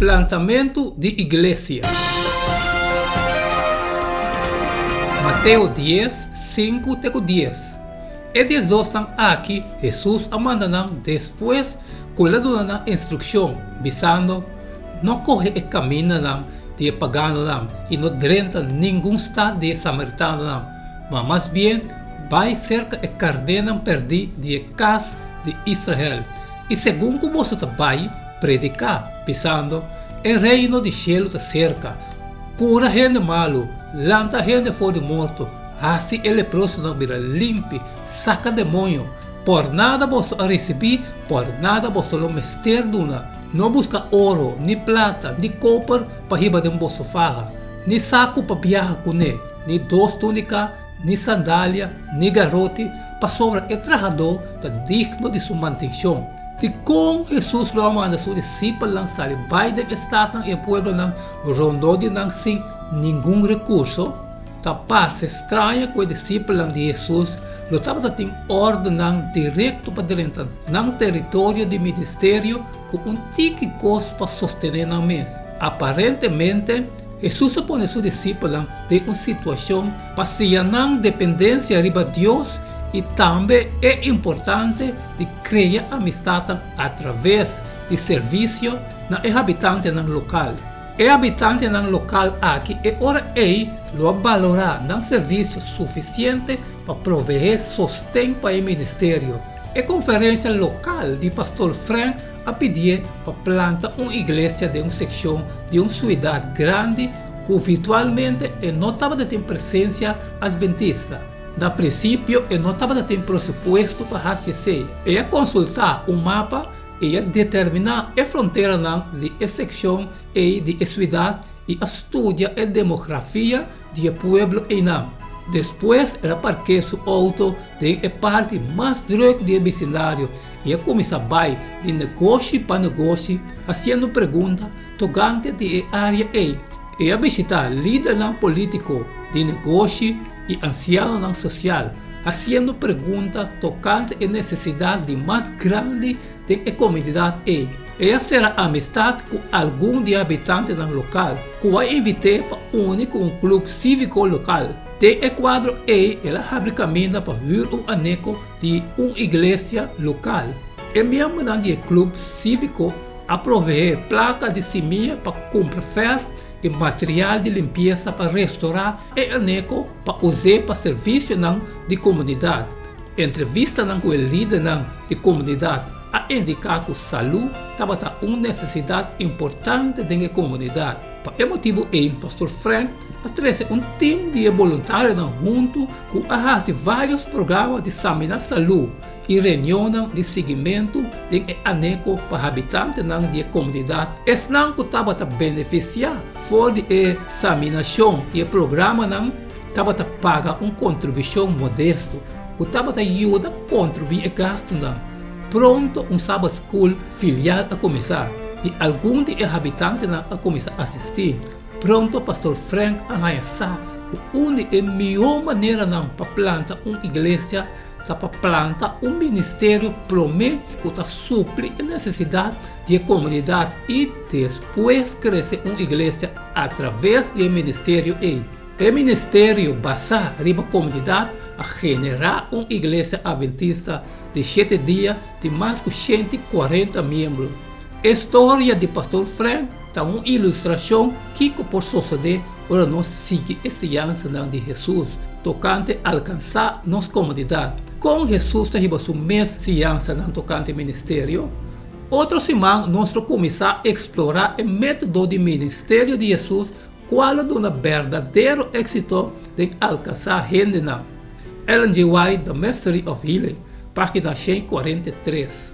Plantamento de igreja. Mateus 10, 5 até 10. E desde aqui, Jesus manda depois colando na instrução, visando não correr o caminho de pagano e não drenta nenhum estado de samaritano, mas mais bem vai cerca e cardenam perdi de casa de Israel. E segundo você vai predicar, pensando, o reino de céu está cerca, cura gente malo, lanta gente fora de morto, assim ele leproso não vira limpe, saca demônio. Por nada você receber, por nada você lo mester duna. Não busca ouro, ni plata, ni copper para riba de vosso farra, ni saco para viajar com ele, ni dos túnicas, ni sandália, ni garrote, para sobra o trabalhador está digno de sua manutenção. E com Jesus lo manda seus discípulos lançar vai de estado e povo rondou de sem nenhum recurso. Ta passa estranha com o discípulo de Jesus, lo estava tem ordem direto para dentro no território de ministério com tique costo para sostener na mesa. Aparentemente, Jesus põe seus discípulos de uma situação para se não dependência riba de Deus e também é importante de criar amizade através de serviço na habitante no local. E habitante no local aqui é hora lo valorar um serviço suficiente para prover sustento para o ministério. E conferência local de pastor Frank a pedir para plantar uma igreja de uma secção de uma cidade grande que virtualmente não estava tendo presença adventista. Da princípio, não estava tendo pressuposto para fazer isso. E consultar um mapa e determinar a fronteira de secção e de cidade e estudar a demografia do povo e não. Depois, era parquear seu auto de parte mais direta do vecindário e começar a vai de negócio para negócio, fazendo perguntas tocante de área e a visitar líder político de negócio e anciano social, fazendo perguntas tocante a necessidade de mais grande da comunidade e será amistade com algum de habitantes do local, que vai invitar para unir com um clube cívico local. De quadro ela abre caminho para vir aneco de uma igreja local. E membro do clube cívico a prover placa de semia para comprar festa e material de limpeza para restaurar e aneco para usar para serviço de comunidade. Entrevista com o líder de comunidade a indicar que a saúde estava uma necessidade importante da comunidade. Por esse motivo, o pastor Frank trouxe um time de voluntários junto com vários programas de examinar saúde e reunião de seguimento de aneco para habitantes da comunidade. Esse não estava a beneficiar fora de examinação e o programa estava a pagar uma contribuição modesta que estava a ajudar a contribuir a gasto. Pronto, um Sabbath School filial a começar e alguns de habitantes a começar a assistir. Pronto, o pastor Frank a realizar uma das melhores maneiras para plantar uma igreja, para plantar um ministério promete que supre a necessidade da comunidade e depois crescer uma igreja através do ministério. O ministério basado na comunidade a generar uma igreja adventista de 7 dias de mais de 140 membros. A história de pastor Frank é uma ilustração que por suceder ora nós seguimos a ciência de Jesus tocante alcançar nossa comunidade. Com Jesus tem sua mesma ciência tocante ministério. Outra semana nós começamos a explorar o método de ministério de Jesus, qual é o verdadeiro êxito de alcançar gente. Ellen G. White, The Mystery of Healing, página 143.